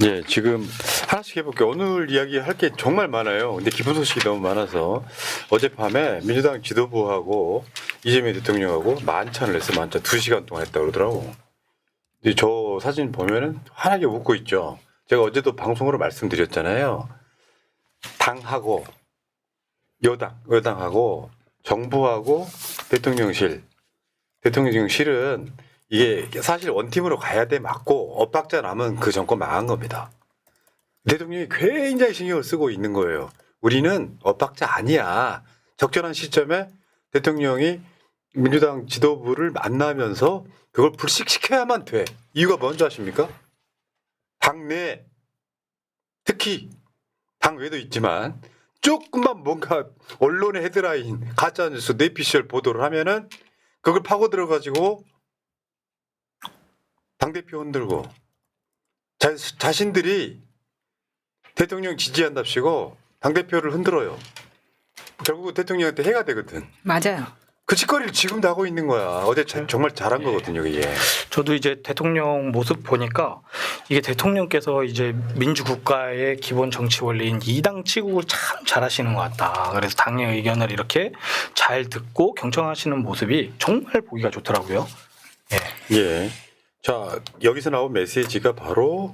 예, 지금 하나씩 해볼게요. 오늘 이야기할 게 정말 많아요. 근데 기쁜 소식이 너무 많아서 어젯밤에 민주당 지도부하고 이재명 대통령하고 만찬을 했어요. 만찬 2시간 동안 했다고 그러더라고. 근데 저 사진 보면은 환하게 웃고 있죠. 제가 어제도 방송으로 말씀드렸잖아요. 당하고 여당하고 정부하고 대통령실은 이게 사실 원팀으로 가야 돼 맞고 엇박자 나면 그 정권 망한 겁니다. 대통령이 굉장히 신경을 쓰고 있는 거예요. 우리는 엇박자 아니야. 적절한 시점에 대통령이 민주당 지도부를 만나면서 그걸 불식시켜야만 돼. 이유가 뭔지 아십니까? 당내 특히 당 외도 있지만 조금만 뭔가 언론의 헤드라인 가짜뉴스 뇌피셜 보도를 하면은 그걸 파고 들어가지고 당대표 흔들고 자신들이 대통령 지지한답시고 당대표를 흔들어요. 결국 대통령한테 해가 되거든. 맞아요. 그 짓거리를 지금도 하고 있는 거야. 어제 정말 잘한 거거든요, 이게. 저도 이제 대통령 모습 보니까 이게 대통령께서 이제 민주국가의 기본 정치 원리인 이당 치국을 참 잘하시는 것 같다. 그래서 당의 의견을 이렇게 잘 듣고 경청하시는 모습이 정말 보기가 좋더라고요. 예. 자, 여기서 나온 메시지가 바로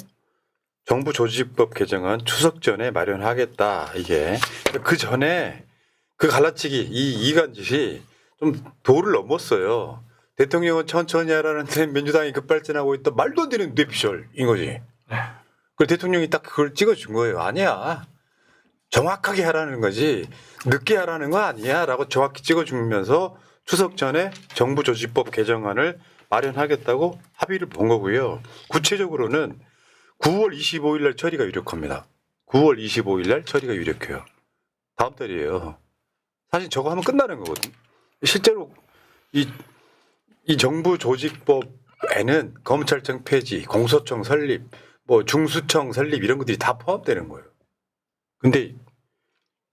정부 조직법 개정안 추석 전에 마련하겠다. 이게 그 전에 그 갈라치기 이 이간짓이 좀 도를 넘었어요. 대통령은 천천히 하라는데 민주당이 급발진하고 있다. 말도 안 되는 뇌피셜인 거지. 그 대통령이 딱 그걸 찍어준 거예요. 아니야. 정확하게 하라는 거지 늦게 하라는 거 아니야라고 정확히 찍어주면서 추석 전에 정부 조직법 개정안을 마련하겠다고 합의를 본 거고요. 구체적으로는 9월 25일 날 처리가 유력합니다. 9월 25일 날 처리가 유력해요. 다음 달이에요. 사실 저거 하면 끝나는 거거든. 실제로 이 정부 조직법에는 검찰청 폐지, 공소청 설립, 뭐 중수청 설립 이런 것들이 다 포함되는 거예요. 근데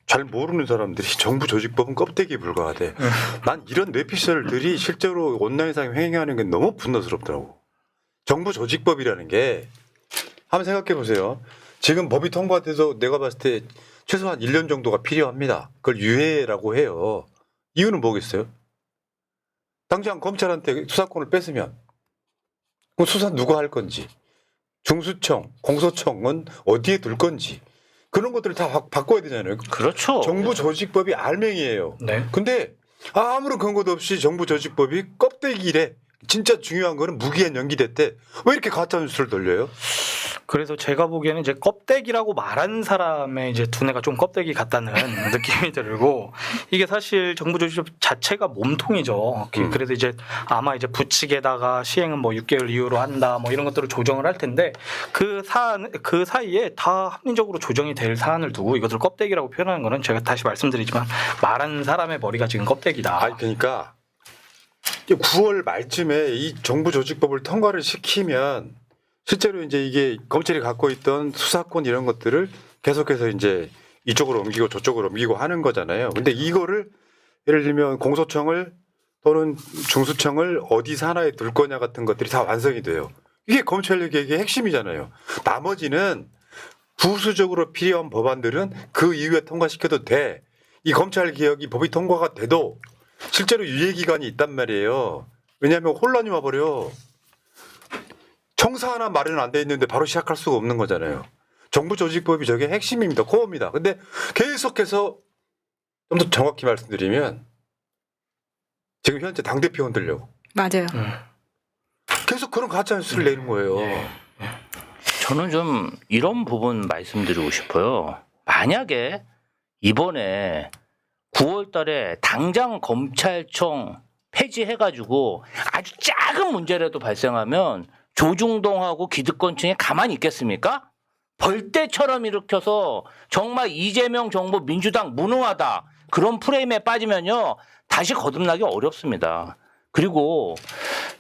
잘 모르는 사람들이 정부 조직법은 껍데기에 불과하대. 난 이런 뇌피셜들이 실제로 온라인상에 횡행하는 게 너무 분노스럽더라고. 정부 조직법이라는 게 한번 생각해 보세요. 지금 법이 통과돼서 내가 봤을 때 최소한 1년 정도가 필요합니다. 그걸 유예라고 해요. 이유는 뭐겠어요? 당장 검찰한테 수사권을 뺐으면 그럼 수사 누가 할 건지, 중수청, 공소청은 어디에 둘 건지 그런 것들을 다 바꿔야 되잖아요. 그렇죠. 정부 조직법이 알맹이에요. 네. 근데 아무런 근거도 없이 정부 조직법이 껍데기래. 진짜 중요한 거는 무기한 연기됐대. 왜 이렇게 가짜 뉴스를 돌려요? 그래서 제가 보기에는 이제 껍데기라고 말한 사람의 이제 두뇌가 좀 껍데기 같다는 느낌이 들고 이게 사실 정부 조직법 자체가 몸통이죠. 그래서 이제 아마 이제 부칙에다가 시행은 뭐 6개월 이후로 한다 뭐 이런 것들을 조정을 할 텐데 그 사이에 다 합리적으로 조정이 될 사안을 두고 이것을 껍데기라고 표현하는 거는 제가 다시 말씀드리지만 말한 사람의 머리가 지금 껍데기다. 아니 그러니까 9월 말쯤에 이 정부 조직법을 통과를 시키면 실제로 이제 이게 검찰이 갖고 있던 수사권 이런 것들을 계속해서 이제 이쪽으로 옮기고 저쪽으로 옮기고 하는 거잖아요. 근데 이거를 예를 들면 공소청을 또는 중수청을 어디서 하나에 둘 거냐 같은 것들이 다 완성이 돼요. 이게 검찰 개혁의 핵심이잖아요. 나머지는 부수적으로 필요한 법안들은 그 이후에 통과시켜도 돼. 이 검찰 개혁이 법이 통과가 돼도 실제로 유예 기간이 있단 말이에요. 왜냐하면 혼란이 와버려. 청사 하나 마련 안 돼 있는데 바로 시작할 수가 없는 거잖아요. 정부 조직법이 저게 핵심입니다. 코어입니다. 근데 계속해서 좀 더 정확히 말씀드리면 지금 현재 당대표 흔들려고 맞아요. 계속 그런 가짜뉴스를 내는 거예요. 저는 좀 이런 부분 말씀드리고 싶어요. 만약에 이번에 9월 달에 당장 검찰청 폐지해가지고 아주 작은 문제라도 발생하면 조중동하고 기득권층이 가만히 있겠습니까? 벌떼처럼 일으켜서 정말 이재명 정부 민주당 무능하다 그런 프레임에 빠지면요 다시 거듭나기 어렵습니다. 그리고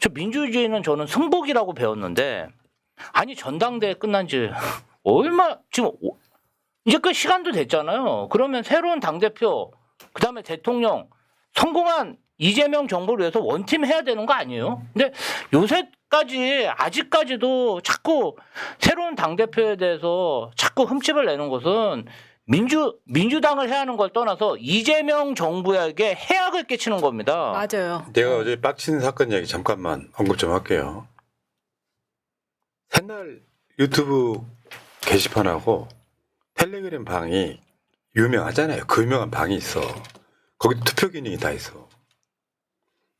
저 민주주의는 저는 승복이라고 배웠는데 아니 전당대회 끝난 지 얼마 지금 이제 꽤 시간도 됐잖아요. 그러면 새로운 당대표 그다음에 대통령 성공한 이재명 정부를 위해서 원팀 해야 되는 거 아니에요? 근데 요새 아직까지도 자꾸 새로운 당대표에 대해서 자꾸 흠집을 내는 것은 민주당을 해야 하는 걸 떠나서 이재명 정부에게 해악을 끼치는 겁니다. 맞아요. 내가 어제 빡치는 사건 얘기 잠깐만 언급 좀 할게요. 새날 유튜브 게시판하고 텔레그램 방이 유명하잖아요. 그 유명한 방이 있어. 거기도 투표 기능이 다 있어.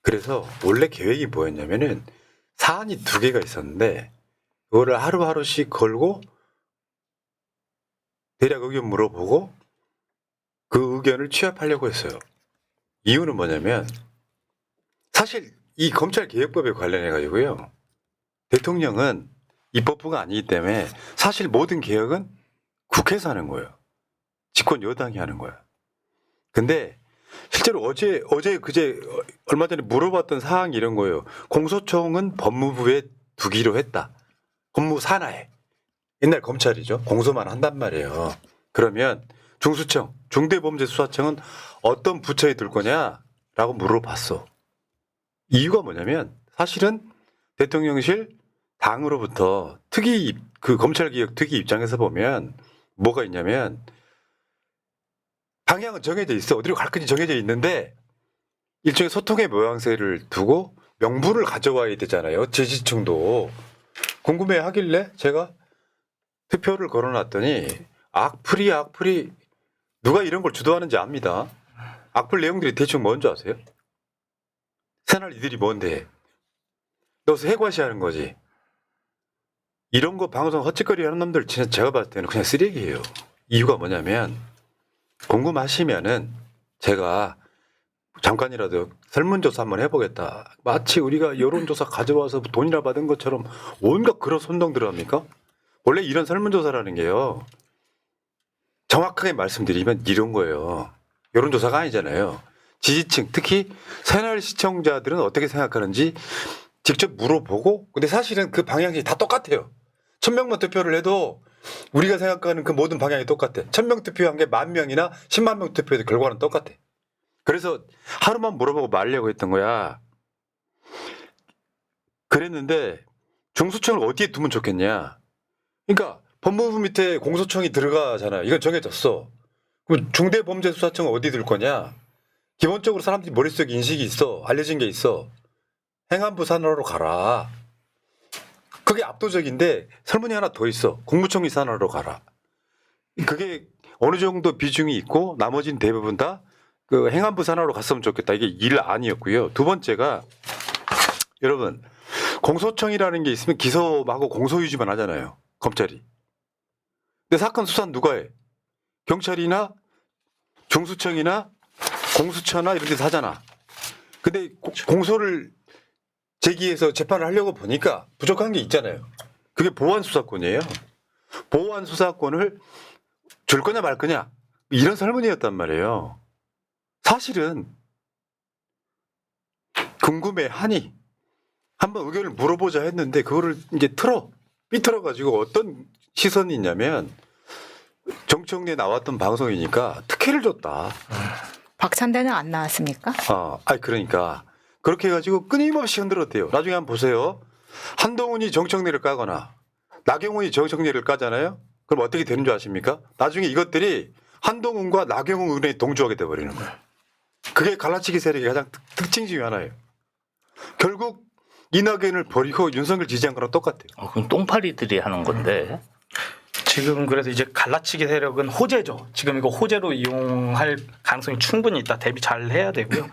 그래서 원래 계획이 뭐였냐면은 사안이 2개가 있었는데 그거를 하루하루씩 걸고 대략 의견 물어보고 그 의견을 취합하려고 했어요. 이유는 뭐냐면 사실 이 검찰개혁법에 관련해 가지고요. 대통령은 입법부가 아니기 때문에 사실 모든 개혁은 국회에서 하는 거예요. 집권 여당이 하는 거야. 근데 실제로 어제 그제 얼마 전에 물어봤던 사항이 이런 거예요. 공소청은 법무부에 두기로 했다. 법무부 산하에. 옛날 검찰이죠. 공소만 한단 말이에요. 그러면 중수청, 중대범죄수사청은 어떤 부처에 둘 거냐라고 물어봤어. 이유가 뭐냐면 사실은 대통령실 당으로부터 그 검찰개혁 특위 입장에서 보면 뭐가 있냐면 방향은 정해져 있어. 어디로 갈 건지 정해져 있는데 일종의 소통의 모양새를 두고 명분을 가져와야 되잖아요. 지지층도. 궁금해 하길래 제가 투표를 걸어놨더니 악플이 누가 이런 걸 주도하는지 압니다. 악플 내용들이 대충 뭔지 아세요? 새날 이들이 뭔데? 너서 해과시하는 거지. 이런 거 방송 헛짓거리 하는 놈들 진짜 제가 봤을 때는 그냥 쓰레기예요. 이유가 뭐냐면 궁금하시면은 제가 잠깐이라도 설문조사 한번 해보겠다. 마치 우리가 여론조사 가져와서 돈이나 받은 것처럼 온갖 그런 선동들을 합니까? 원래 이런 설문조사라는 게요. 정확하게 말씀드리면 이런 거예요. 여론조사가 아니잖아요. 지지층, 특히 새날 시청자들은 어떻게 생각하는지 직접 물어보고 근데 사실은 그 방향이 다 똑같아요. 1000명만 투표를 해도 우리가 생각하는 그 모든 방향이 똑같아. 1000명 투표한 게 10,000명이나 10만 명 투표해도 결과는 똑같아. 그래서 하루만 물어보고 말려고 했던 거야. 그랬는데 중수청을 어디에 두면 좋겠냐. 그러니까 법무부 밑에 공소청이 들어가잖아. 이건 정해졌어. 그럼 중대범죄수사청은 어디 둘 거냐. 기본적으로 사람들이 머릿속에 인식이 있어. 알려진 게 있어. 행안부 산하로 가라. 그게 압도적인데 설문이 하나 더 있어. 국무총리 산하로 가라. 그게 어느 정도 비중이 있고 나머지는 대부분 다 그 행안부 산하로 갔으면 좋겠다. 이게 일안이었고요. 두 번째가 여러분 공소청이라는 게 있으면 기소하고 공소유지만 하잖아요. 검찰이. 근데 사건 수사는 누가 해? 경찰이나 중수청이나 공수처나 이런 데서 하잖아. 근데 공소를 제기해서 재판을 하려고 보니까 부족한 게 있잖아요. 그게 보완 수사권이에요. 보완 수사권을 줄 거냐 말 거냐 이런 설문이었단 말이에요. 사실은 궁금해하니 한번 의견을 물어보자 했는데 그거를 이제 삐틀어가지고 어떤 시선이 있냐면 정청래에 나왔던 방송이니까 특혜를 줬다. 박찬대는 안 나왔습니까? 그러니까 그렇게 해가지고 끊임없이 흔들었대요. 나중에 한번 보세요. 한동훈이 정청래를 까거나 나경원이 정청래를 까잖아요. 그럼 어떻게 되는 줄 아십니까? 나중에 이것들이 한동훈과 나경원 의원이 동조하게 돼버리는 거예요. 그게 갈라치기 세력의 가장 특징 중에 하나예요. 결국 이낙연을 버리고 윤석열 지지한 거랑 똑같아요. 그럼 똥파리들이 하는 건데. 지금 그래서 이제 갈라치기 세력은 호재죠. 지금 이거 호재로 이용할 가능성이 충분히 있다. 대비 잘 해야 되고요.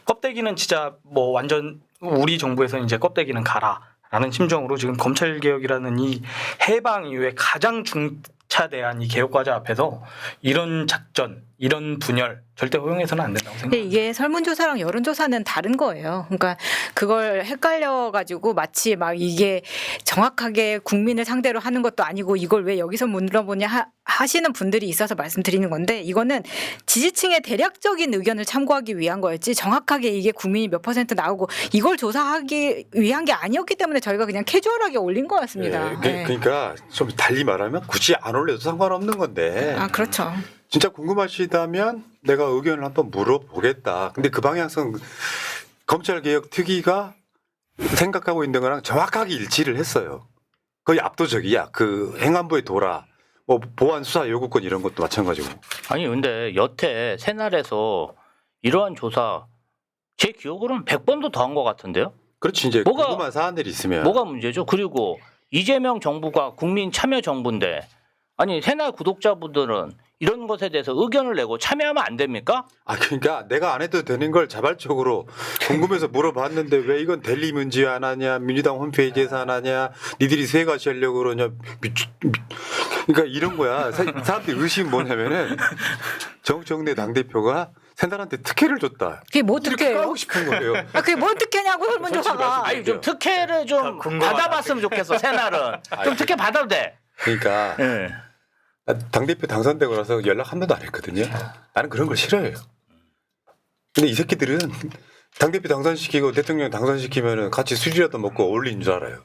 껍데기는 진짜 뭐 완전 우리 정부에서는 이제 껍데기는 가라라는 심정으로 지금 검찰 개혁이라는 이 해방 이후에 가장 중차대한 이 개혁 과제 앞에서 이런 작전, 이런 분열 절대 허용해서는 안 된다고 근데 생각합니다. 이게 설문조사랑 여론조사는 다른 거예요. 그러니까 그걸 헷갈려가지고 마치 막 이게 정확하게 국민을 상대로 하는 것도 아니고 이걸 왜 여기서 물어보냐 하시는 분들이 있어서 말씀드리는 건데 이거는 지지층의 대략적인 의견을 참고하기 위한 거였지 정확하게 이게 국민이 몇 %, 나오고 이걸 조사하기 위한 게 아니었기 때문에 저희가 그냥 캐주얼하게 올린 거였습니다. 네. 그러니까 좀 달리 말하면 굳이 안 올려도 상관없는 건데. 그렇죠. 진짜 궁금하시다면 내가 의견을 한번 물어보겠다. 근데 그 방향성 검찰개혁 특위가 생각하고 있는 거랑 정확하게 일치를 했어요. 거의 압도적이야. 그 행안부의 도라, 뭐 보안 수사 요구권 이런 것도 마찬가지고. 아니 근데 여태 새날에서 이러한 조사 제 기억으로는 100번도 더 한 것 같은데요. 그렇지 이제 뭐가- 궁금한 사안들이 있으면 뭐가 문제죠? 그리고 이재명 정부가 국민 참여 정부인데 아니 새날 구독자분들은 이런 것에 대해서 의견을 내고 참여하면 안 됩니까? 아 그러니까 내가 안 해도 되는 걸 자발적으로 궁금해서 물어봤는데 왜 이건 델리 문제 안 하냐, 민주당 홈페이지에서 안 하냐, 니들이 세 가지 하려고 그러냐, 그러니까 이런 거야. 사람들이 의심이 뭐냐면은 정청래 당대표가 새날한테 특혜를 줬다. 그게 뭐 이렇게 특혜예요? 까고 싶은 거예요. 아, 그게 뭔 특혜냐고 설문조사가. 아니 좀 특혜를 좀 궁금하다. 받아봤으면 좋겠어. 새날은 좀 특혜 받아도 돼. 그러니까 예. 당대표 당선되고 나서 연락 한 번도 안 했거든요. 나는 그런 걸 싫어해요. 근데 이 새끼들은 당대표 당선시키고 대통령 당선시키면 같이 술이라도 먹고 어울리는 줄 알아요.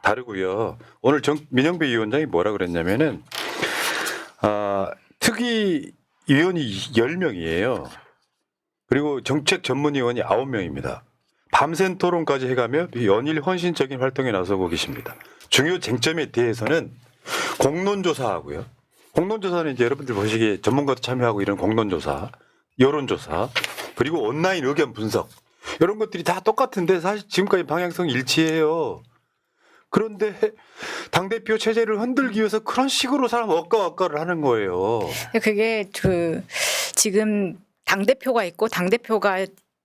다르고요. 오늘 민영배 위원장이 뭐라 그랬냐면은 특위 위원이 10명이에요. 그리고 정책 전문위원이 9명입니다. 밤샘 토론까지 해가며 연일 헌신적인 활동에 나서고 계십니다. 중요 쟁점에 대해서는 공론조사하고요. 공론조사는 이제 여러분들 보시기에 전문가도 참여하고 이런 공론조사, 여론조사, 그리고 온라인 의견 분석 이런 것들이 다 똑같은데 사실 지금까지 방향성 일치해요. 그런데 당대표 체제를 흔들기 위해서 그런 식으로 사람 엇가엇가를 하는 거예요. 그게 그 지금 당 대표가 있고 당 대표가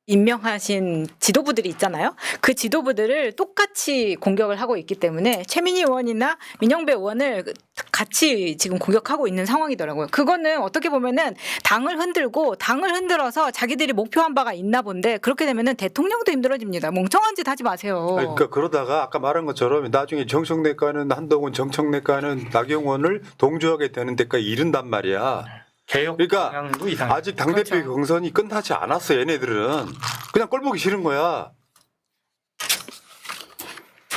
임명하신 지도부들이 있잖아요. 그 지도부들을 똑같이 공격을 하고 있기 때문에 최민희 의원이나 민영배 의원을 같이 지금 공격하고 있는 상황이더라고요. 그거는 어떻게 보면은 당을 흔들어서 자기들이 목표한 바가 있나 본데 그렇게 되면은 대통령도 힘들어집니다. 멍청한 짓 하지 마세요. 아니, 그러니까 그러다가 아까 말한 것처럼 나중에 정청래과는 한동훈, 정청래과는 나경원을 동조하게 되는 데까지 이른단 말이야. 개혁 그러니까 방향도 이상해. 아직 당대표 그렇죠. 경선이 끝나지 않았어. 얘네들은 그냥 꼴 보기 싫은 거야.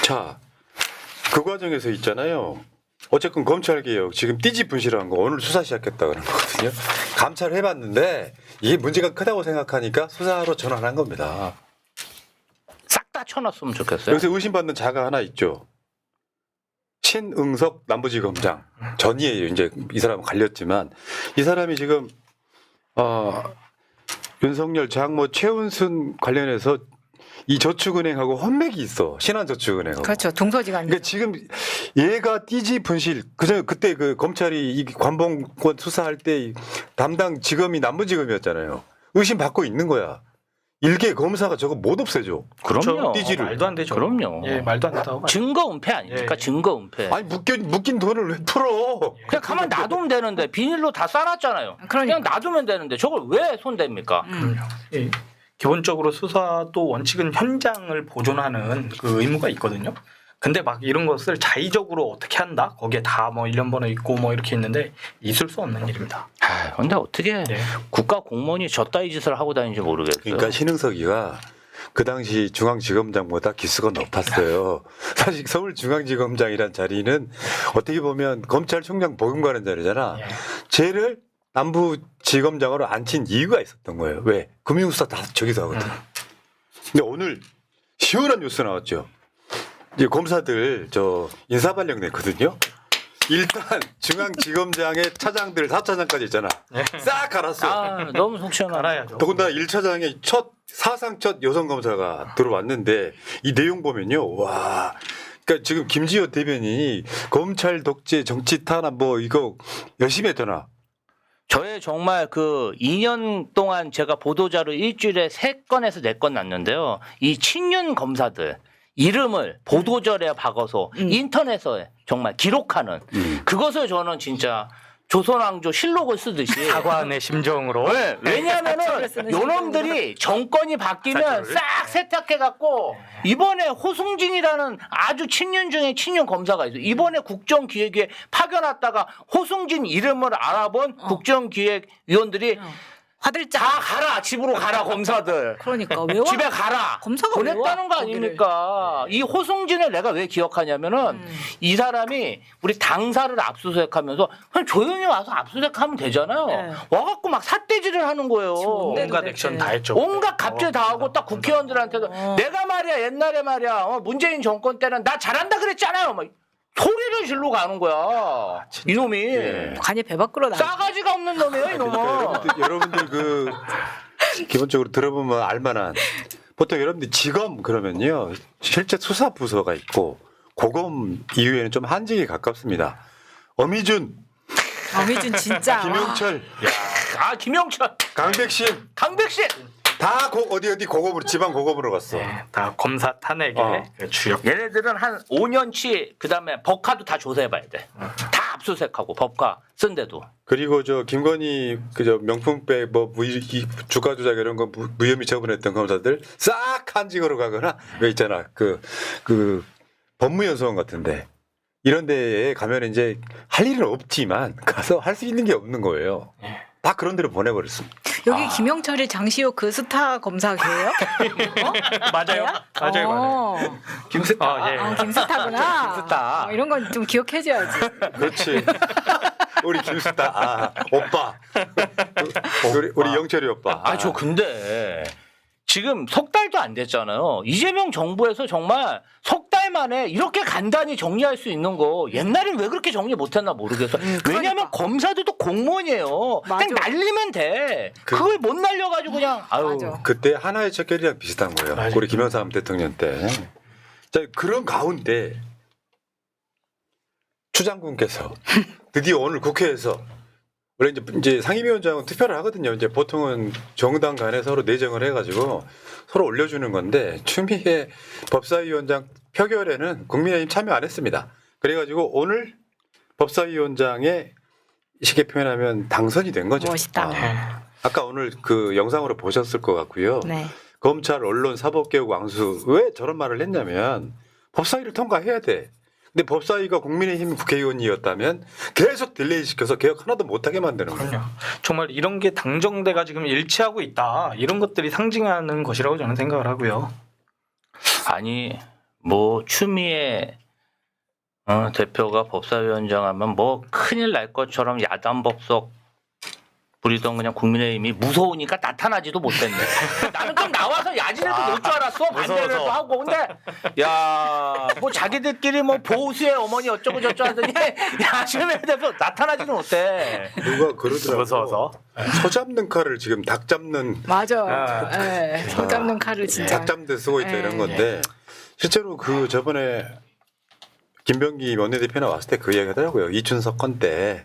자, 그 과정에서 있잖아요. 어쨌건 검찰개혁 지금 띠지 분실한 거 오늘 수사 시작했다 그런 거거든요. 감찰 해봤는데 이게 문제가 크다고 생각하니까 수사로 전환한 겁니다. 싹 다 쳐놨으면 좋겠어요. 여기서 의심받는 자가 하나 있죠. 신응석 남부지검장 전이에요. 이제 이 사람은 갈렸지만 이 사람이 지금 윤석열 장모 최은순 관련해서 이 저축은행하고 혼맥이 있어. 신한저축은행하고. 그렇죠. 동서지간. 그러니까 지금 얘가 띠지 분실 그때 그 검찰이 이 관봉권 수사할 때 담당 지검이 남부지검이었잖아요. 의심 받고 있는 거야. 일개 검사가 저거 못 없애줘. 그럼요. 띠지를. 말도 안 되죠. 그럼요. 예, 말도 안 된다고. 증거 은폐 아닙니까? 예. 증거 은폐. 아니 묶인 돈을 왜 풀어? 그냥 가만 놔두면 되는데 비닐로 다 싸놨잖아요. 그러니까. 그냥 놔두면 되는데 저걸 왜 손댑니까? 예. 기본적으로 수사도 원칙은 현장을 보존하는 그 의무가 있거든요. 근데 막 이런 것을 자의적으로 어떻게 한다? 거기에 다 뭐 1년 번호 있고 뭐 이렇게 있는데 있을 수 없는 일입니다. 아, 근데 어떻게 예. 국가 공무원이 저따위 짓을 하고 다니는지 모르겠어요. 그러니까 신흥석이가 그 당시 중앙지검장보다 기수가 높았어요. 사실 서울중앙지검장이란 자리는 어떻게 보면 검찰총장 보금가는 자리잖아. 예. 쟤를 남부지검장으로 앉힌 이유가 있었던 거예요. 왜? 금융수사 다 저기서 하거든. 근데 오늘 시원한 뉴스 나왔죠. 이제 검사들 저 인사발령 냈거든요. 일단 중앙지검장의 차장들 4차장까지 있잖아. 싹 갈았어. 아, 너무 속 시원하네. 알아야죠. 더군다나 1차장에 사상 첫 여성 검사가 들어왔는데 이 내용 보면요. 와. 그러니까 지금 김지호 대변인이 검찰 독재 정치 탄압 뭐 이거 열심히 했잖아. 저의 정말 그 2년 동안 제가 보도자료 일주일에 3건에서 4건 났는데요. 이 친윤 검사들 이름을 보도자료에 박아서 인터넷에 정말 기록하는 그것을 저는 진짜 조선왕조 실록을 쓰듯이 사관의 심정으로. 네, 왜냐하면은 쓰는 요놈들이 정권이 바뀌면 싹 세탁해갖고 이번에 호승진이라는 아주 친윤 중에 친윤 검사가 있어요. 이번에 국정기획위에 파견 왔다가 호승진 이름을 알아본 국정기획위원들이 화들짝. 다 가라 집으로 가라 검사들. 그러니까 왜 와? 집에 가라. 검사가 왜 보냈다는 와? 거 거기를. 아닙니까? 이 호승진을 내가 왜 기억하냐면은 이 사람이 우리 당사를 압수수색하면서 그냥 조용히 와서 압수수색하면 되잖아요. 네. 와갖고 막 삿대질을 하는 거예요. 뭔데 온갖 도대체. 액션 다 했죠. 온갖 갑질 다 하고 딱 국회의원들한테도 내가 말이야 옛날에 말이야 문재인 정권 때는 나 잘한다 그랬잖아요. 막 소리를 질러 가는 거야. 이놈이 예. 간이 배 밖으로 나. 싸가지가 없는 놈이에요 이놈은. 여러분들 그 기본적으로 들어보면 알만한 보통 여러분들 지검 그러면요 실제 수사 부서가 있고 고검 이후에는 좀 한직에 가깝습니다. 어미준, 어미준 진짜. 김용철, 아 김영철, 강백신 강백신. 다 어디 고검으로 지방 고검으로 갔어. 네, 다 검사 탄핵의 그 주역. 얘네들은 한 5년치 그다음에 법카도 다 조사해봐야 돼. 다 압수수색하고 법카 쓴데도. 그리고 저 김건희 그저 명품백 뭐 주가 조작 이런 거 무혐의 처분했던 검사들 싹 한직으로 가거나 왜 있잖아 그 법무연수원 같은데 이런 데에 가면 이제 할 일은 없지만 가서 할 수 있는 게 없는 거예요. 다 그런 데로 보내버렸습니다. 여기 김영철이 장시호 그 스타 검사계예요? 어? 맞아요. 맞아요. 맞아요. 김스타. 예. 김스타구나. 김스타. 이런 건 좀 기억해줘야지. 그렇지. 우리 김스타 오빠. 우리 영철이 오빠. 아 저 근데 지금 석 달도 안 됐잖아요. 이재명 정부에서 정말 석 달 만에 이렇게 간단히 정리할 수 있는 거 옛날엔 왜 그렇게 정리 못했나 모르겠어. 왜냐하면 검사들도 공무원이에요. 맞아. 그냥 날리면 돼. 그걸 못 날려가지고 그냥 아유. 맞아. 그때 하나의 척결이랑 비슷한 거예요. 맞아요. 우리 김영삼 대통령 때. 자, 그런 가운데 추 장군께서 드디어 오늘 국회에서 원래 이제 상임위원장은 투표를 하거든요. 이제 보통은 정당 간에 서로 내정을 해가지고 서로 올려주는 건데 추미애 법사위원장 표결에는 국민의힘 참여 안 했습니다. 그래가지고 오늘 법사위원장의 쉽게 표현하면 당선이 된 거죠. 멋있다. 아까 오늘 그 영상으로 보셨을 것 같고요. 네. 검찰, 언론, 사법개혁 왕수 왜 저런 말을 했냐면 법사위를 통과해야 돼. 근데 법사위가 국민의힘 국회의원이었다면 계속 딜레이 시켜서 개혁 하나도 못하게 만드는 거예요. 그럼요. 정말 이런 게 당정대가 지금 일치하고 있다. 이런 것들이 상징하는 것이라고 저는 생각을 하고요. 아니 뭐 추미애 대표가 법사위원장 하면 뭐 큰일 날 것처럼 야단 법석 부리던 그냥 국민의힘이 무서우니까 나타나지도 못했네. 나는 좀 나와서 야진해도 될 줄 알았어. 반대를 또 하고. 근데 야 뭐 자기들끼리 뭐 보수의 어머니 어쩌고 저쩌고 하더니 야진에 대해서 나타나지도 못해. 누가 그러더라고. 무서워서. 소 잡는 칼을 지금 닭 잡는 맞아. 예. 손 잡는 칼을 진짜. 닭 잡는 데 쓰고 있다 이런 예. 건데 실제로 그 저번에 김병기 원내대표 나왔을 때 그 이야기 하더라고요. 이춘석 건 때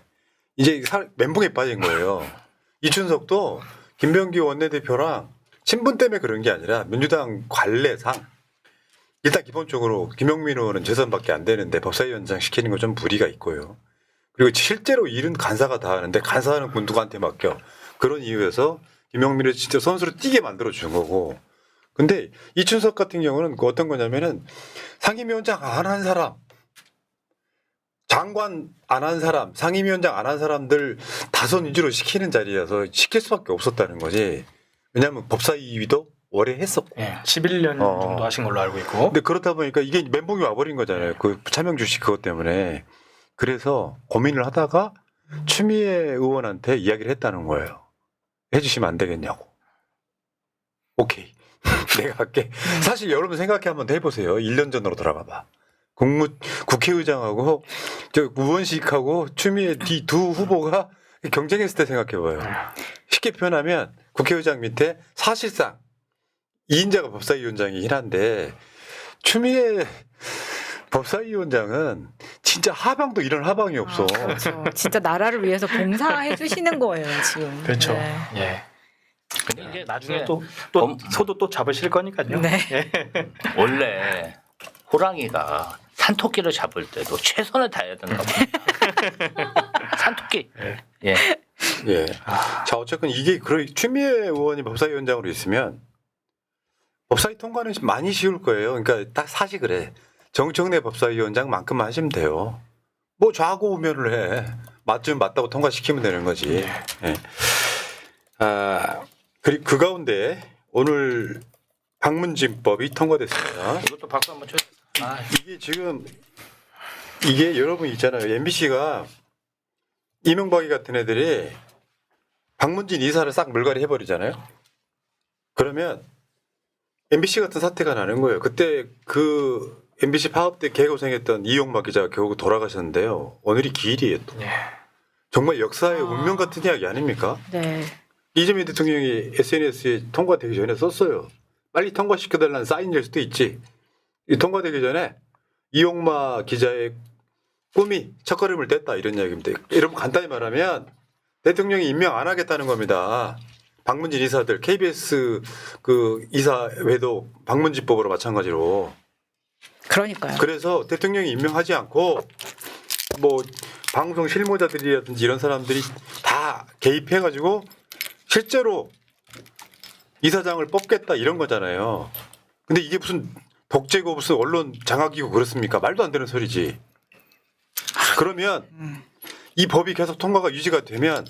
이제 멘붕에 빠진 거예요. 이춘석도 김병기 원내대표랑 친분 때문에 그런 게 아니라 민주당 관례상 일단 기본적으로 김용민 의원은 재선밖에 안 되는데 법사위원장 시키는 건 좀 무리가 있고요. 그리고 실제로 일은 간사가 다 하는데 간사는 누구한테 맡겨. 그런 이유에서 김용민을 진짜 선수로 뛰게 만들어 준 거고. 근데 이춘석 같은 경우는 그 어떤 거냐면은 상임위원장 안 한 사람, 장관 안 한 사람, 상임위원장 안 한 사람들 다선 위주로 시키는 자리여서 시킬 수밖에 없었다는 거지. 왜냐하면 법사위도 오래 했었고. 예, 11년 정도 하신 걸로 알고 있고. 근데 그렇다 보니까 이게 멘붕이 와버린 거잖아요. 그 차명주 씨 그것 때문에. 그래서 고민을 하다가 추미애 의원한테 이야기를 했다는 거예요. 해주시면 안 되겠냐고. 오케이. 내가 할게. 사실 여러분 생각해 한번 해보세요. 1년 전으로 돌아가 봐. 국회의장하고 저 우원식하고 추미애 두 후보가 경쟁했을 때 생각해봐요. 쉽게 표현하면 국회의장 밑에 사실상 2인자가 법사위원장이긴 한데 추미애 법사위원장은 진짜 하방도 이런 하방이 없어. 그렇죠. 진짜 나라를 위해서 봉사해 주시는 거예요 지금. 그렇죠. 네. 예. 근데 이제 나중에 또 소도 또 잡으실 거니까요. 네. 예. 원래 호랑이가 산토끼를 잡을 때도 최선을 다해야 된다고. 산토끼. 예. 예. 자 어쨌건 이게 추미애 의원이 법사위원장으로 있으면 법사위 통과는 많이 쉬울 거예요. 그러니까 딱 사실 그래. 정청래 법사위원장만큼만 하시면 돼요. 뭐 좌고 우면을 해. 맞으면 맞다고 통과시키면 되는 거지. 예. 그리고 그 가운데 오늘 방문진법이 통과됐습니다. 이것도 박수 한번 쳐주세요. 아, 이게 지금 이게 여러분 있잖아요. MBC가 이명박이 같은 애들이 방문진 이사를 싹 물갈이 해버리잖아요. 그러면 MBC 같은 사태가 나는 거예요. 그때 그 MBC 파업 때 개고생했던 이용박 기자가 결국 돌아가셨는데요. 오늘이 기일이에요. 또. 예. 정말 역사의 운명 같은 이야기 아닙니까? 네. 이재명 대통령이 SNS에 통과되기 전에 썼어요. 빨리 통과시켜달라는 사인일 수도 있지. 이 통과되기 전에 이용마 기자의 꿈이 첫걸음을 뗐다 이런 이야기입니다. 여러분 간단히 말하면 대통령이 임명 안 하겠다는 겁니다. 방문진 이사들 KBS 그 이사 외도 방문진법으로 마찬가지로. 그러니까요. 그래서 대통령이 임명하지 않고 뭐 방송 실무자들이라든지 이런 사람들이 다 개입해가지고 실제로 이사장을 뽑겠다 이런 거잖아요. 근데 이게 무슨 독재고 무슨 언론 장악이고 그렇습니까? 말도 안 되는 소리지. 그러면 이 법이 계속 통과가 유지가 되면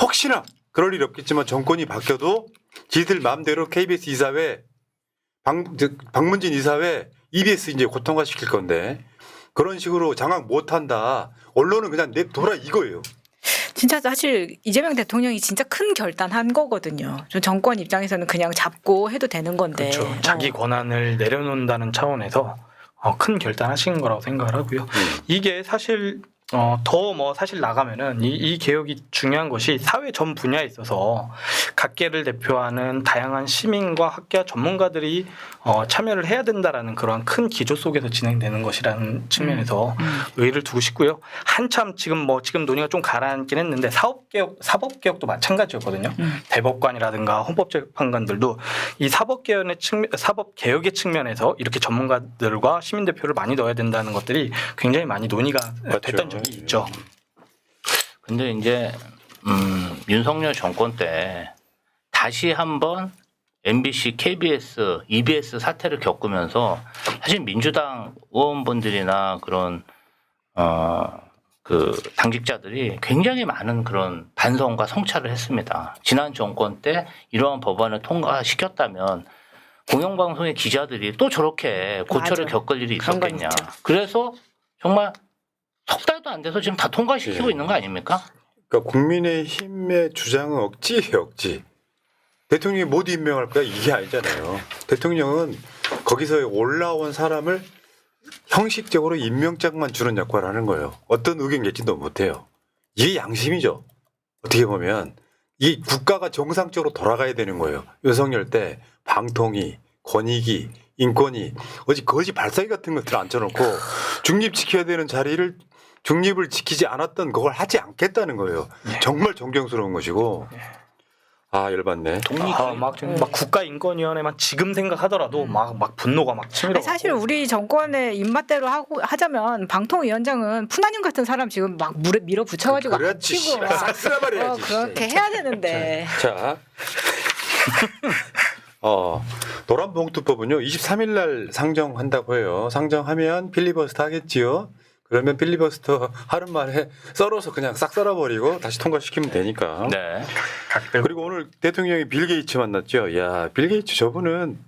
혹시나 그럴 일 없겠지만 정권이 바뀌어도 지들 마음대로 KBS 이사회 방문진 이사회 EBS 이제 곧 통과시킬 건데 그런 식으로 장악 못한다. 언론은 그냥 냅둬라 이거예요. 진짜 사실 이재명 대통령이 진짜 큰 결단한 거거든요. 좀 정권 입장에서는 그냥 잡고 해도 되는 건데. 그렇죠. 자기 권한을 내려놓는다는 차원에서 큰 결단하신 거라고 생각을 하고요. 이게 사실 더 뭐 사실 나가면은 이 개혁이 중요한 것이 사회 전 분야에 있어서 각계를 대표하는 다양한 시민과 학계와 전문가들이 참여를 해야 된다라는 그러한 큰 기조 속에서 진행되는 것이라는 측면에서 의의를 두고 싶고요. 한참 지금 논의가 좀 가라앉긴 했는데 사법개혁도 마찬가지였거든요. 대법관이라든가 헌법재판관들도 이 사법개혁의 측면에서 이렇게 전문가들과 시민 대표를 많이 넣어야 된다는 것들이 굉장히 많이 논의가 됐던 적이 있죠. 근데 이제 윤석열 정권 때 다시 한번 MBC, KBS, EBS 사태를 겪으면서 사실 민주당 의원분들이나 그런 그 당직자들이 굉장히 많은 그런 반성과 성찰을 했습니다. 지난 정권 때 이러한 법안을 통과시켰다면 공영방송의 기자들이 또 저렇게 고초를 맞아. 겪을 일이 그런 건 있었겠냐. 있죠. 그래서 정말 석 달도 안 돼서 지금 다 통과시키고 예. 있는 거 아닙니까? 그러니까 국민의힘의 주장은 억지예요, 억지. 대통령이 못 임명할 거야 이게 아니잖아요. 대통령은 거기서 올라온 사람을 형식적으로 임명장만 주는 역할을 하는 거예요. 어떤 의견 내지도 못해요. 이게 양심이죠. 어떻게 보면 이 국가가 정상적으로 돌아가야 되는 거예요. 윤석열 때 방통위, 권익위, 인권위 거지 발사기 같은 것들 앉혀놓고 중립 지켜야 되는 자리를 중립을 지키지 않았던 그걸 하지 않겠다는 거예요. 정말 존경스러운 것이고. 아 열받네. 막 국가인권위원회만 지금 생각하더라도 막 분노가 막 치밀어. 사실 우리 정권의 입맛대로 하자면 방통위원장은 푸나님 같은 사람 지금 막 물에 밀어붙여가지고 그렇지. 치고 막 싹쓸아 버려야지. 그렇게 해야 되는데. 자, 노란봉투법은요 23일 날 상정한다고 해요. 상정하면 필리버스터 하겠지요. 그러면 필리버스터 하루 만에 썰어서 그냥 싹 썰어버리고 다시 통과시키면 되니까. 네. 그리고 오늘 대통령이 빌 게이츠 만났죠. 야, 빌 게이츠 저분은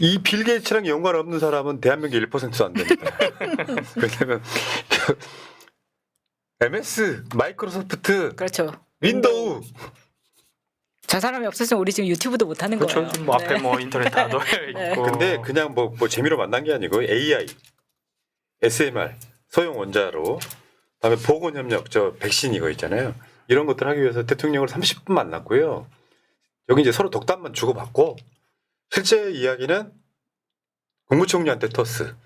이 빌 게이츠랑 연관 없는 사람은 대한민국 1%도 안 됩니다. 왜냐면 MS, 마이크로소프트, 그렇죠. 윈도우 저 사람이 없었으면 우리 지금 유튜브도 못 하는 그렇죠. 거예요. 뭐 앞에 네. 뭐 인터넷 다 넣어 있고. 근데 그냥 뭐 재미로 만난 게 아니고 AI, SMR, 소형 원자로, 그다음에 보건 협력, 백신 이거 있잖아요. 이런 것들 하기 위해서 대통령을 30분 만났고요. 여기 이제 서로 독담만 주고받고 실제 이야기는 국무총리한테 토스.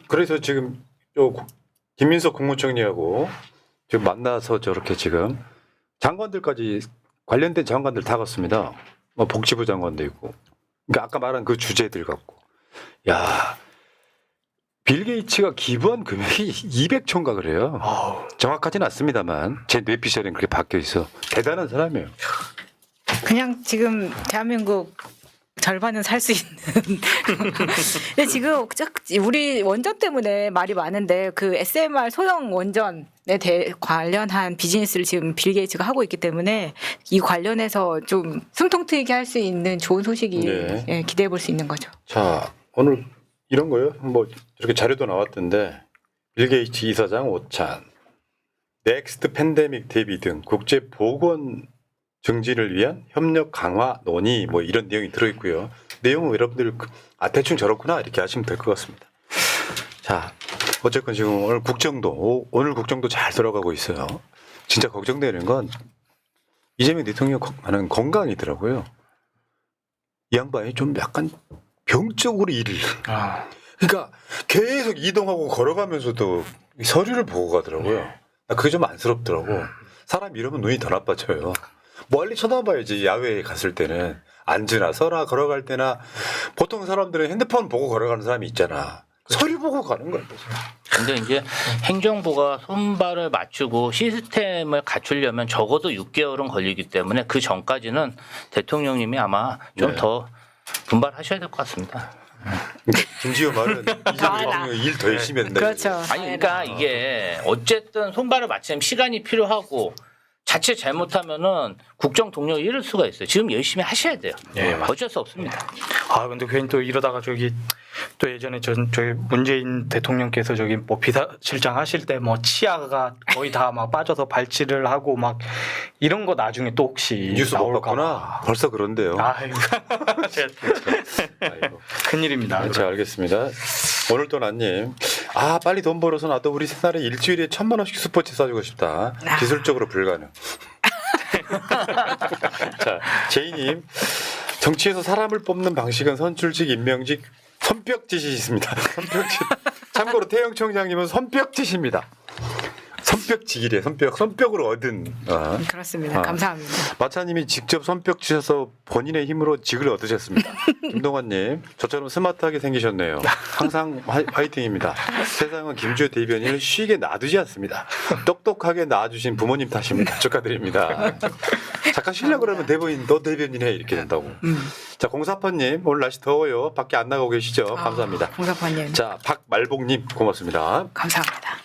그래서 지금 김민석 국무총리하고 지금 만나서 저렇게 지금 장관들까지 관련된 장관들 다 갔습니다. 뭐 복지부 장관도 있고. 그러니까 아까 말한 그 주제들 갖고. 야, 빌 게이츠가 기부한 금액이 200조인가 그래요. 정확하진 않습니다만 제 뇌피셜엔 그렇게 박혀 있어. 대단한 사람이에요. 그냥 지금 대한민국 절반은 살 수 있는. 근데 지금 우리 원전 때문에 말이 많은데 그 SMR 소형 원전에 관련한 비즈니스를 지금 빌 게이츠가 하고 있기 때문에 이 관련해서 좀 숨통 트이게 할 수 있는 좋은 소식이 네. 예, 기대해 볼 수 있는 거죠. 자, 오늘 이런 거요. 뭐 이렇게 자료도 나왔던데 빌 게이츠 이사장 오찬, 넥스트 팬데믹 대비 등 국제 보건 증진을 위한 협력 강화 논의 뭐 이런 내용이 들어 있고요. 내용은 여러분들 대충 저렇구나 이렇게 하시면 될 것 같습니다. 자, 어쨌건 지금 오늘 국정도 잘 돌아가고 있어요. 진짜 걱정되는 건 이재명 대통령 하는 건강이더라고요. 이 양반이 좀 약간 병적으로 일을. 아, 그러니까 계속 이동하고 걸어가면서도 서류를 보고 가더라고요. 나 그게 좀 안쓰럽더라고. 사람 이러면 눈이 더 나빠져요. 멀리 쳐다봐야지. 야외에 갔을 때는 앉으나 서나 걸어갈 때나 보통 사람들은 핸드폰 보고 걸어가는 사람이 있잖아. 서류 보고 가는 거야. 근데 이제 행정부가 손발을 맞추고 시스템을 갖추려면 적어도 6개월은 걸리기 때문에 그 전까지는 대통령님이 아마 좀 네. 더 분발하셔야 될 것 같습니다. 그러니까 김지호 말은 이재명 대통령이 일 더 열심히 한다. 그렇죠. 아니 그러니까 이게 어쨌든 손발을 맞추려면 시간이 필요하고 자칫 잘못하면은 국정 동력을 잃을 수가 있어요. 지금 열심히 하셔야 돼요. 예, 맞습니다. 어쩔 수 없습니다. 아 근데 괜히 또 이러다가 저기 또 예전에 저기 문재인 대통령께서 저기 뭐 비서실장 하실 때 뭐 치아가 거의 다 막 빠져서 발치를 하고 막 이런 거 나중에 또 혹시 뉴스 못 나올까 봤구나. 봐. 벌써 그런데요. 아이고 아이고. 큰일입니다. 자, 알겠습니다. 오늘 또 나님, 빨리 돈 벌어서 나도 우리 새날에 일주일에 1,000만 원씩 스포츠 사주고 싶다. 기술적으로 불가능. 자, 제이님, 정치에서 사람을 뽑는 방식은 선출직, 임명직, 선벽짓이 있습니다. 선벽짓. 참고로 태영 총장님은 선벽짓입니다. 선벽직이래. 선벽으로 얻은. 그렇습니다. 감사합니다. 마차님이 직접 손뼉 치셔서 본인의 힘으로 직을 얻으셨습니다. 김동환님, 저처럼 스마트하게 생기셨네요. 항상 화이팅입니다. 세상은 김주호 대변인을 쉬게 놔두지 않습니다. 똑똑하게 낳아주신 부모님 탓입니다. 축하드립니다. 잠깐 쉬려고 그러면 대변인, 너 대변인 해 이렇게 된다고. 자, 공사파님, 오늘 날씨 더워요. 밖에 안 나가고 계시죠? 감사합니다. 공사파님 자, 박말복님 고맙습니다. 감사합니다.